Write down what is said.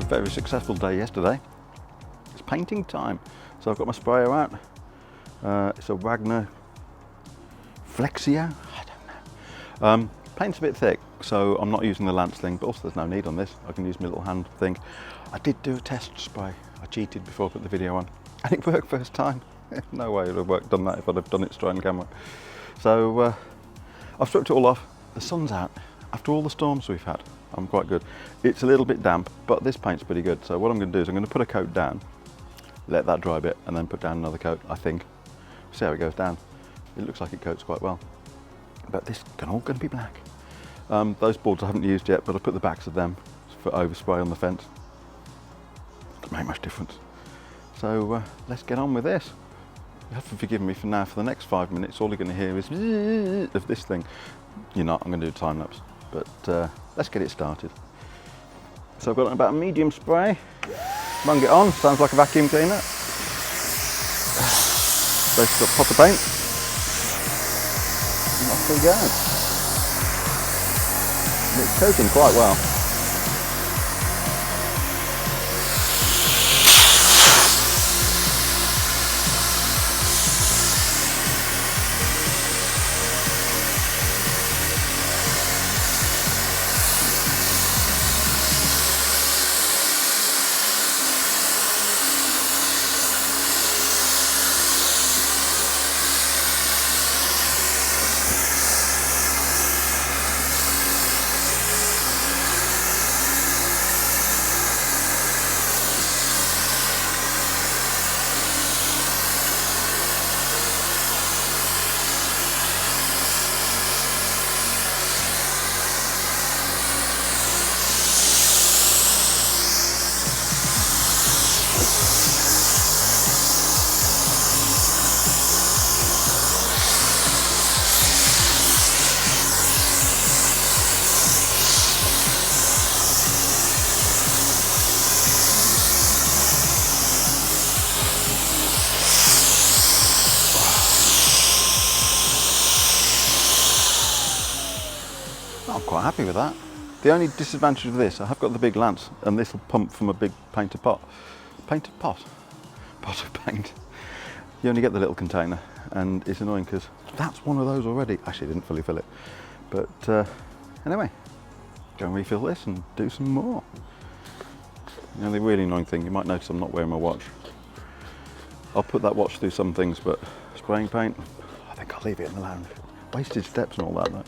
very successful day yesterday. It's painting time. So I've got my sprayer out. It's a Wagner Flexio, I don't know. Paint's a bit thick, so I'm not using the lance thing, but also there's no need on this. I can use my little hand thing. I did do a test spray. I cheated before I put the video on, and it worked first time. No way it would have done that if I'd have done it straight on camera. So I've stripped it all off. The sun's out. After all the storms we've had, I'm quite good. It's a little bit damp, but this paint's pretty good. So what I'm going to do is I'm going to put a coat down, let that dry a bit, and then put down another coat, I think. See how it goes down. It looks like it coats quite well. But this is all going to be black. Those boards I haven't used yet, but I put the backs of them for overspray on the fence. Doesn't make much difference. So let's get on with this. You have to forgive me for now. For the next 5 minutes, all you're going to hear is of this thing. You're not. I'm going to do a time lapse. But let's get it started. So I've got about a medium spray. Bung it on. Sounds like a vacuum cleaner. Basically got a pot of paint. And off we go. And it's coating quite well. I'm quite happy with that. The only disadvantage of this, I have got the big lance, and this will pump from a big painted pot. Painted pot? Pot of paint. You only get the little container, and it's annoying because that's one of those already. Actually, I didn't fully fill it. But anyway, go and refill this and do some more. You know, the really annoying thing, you might notice I'm not wearing my watch. I'll put that watch through some things, but spraying paint, I think I'll leave it in the lounge. Wasted steps and all that though.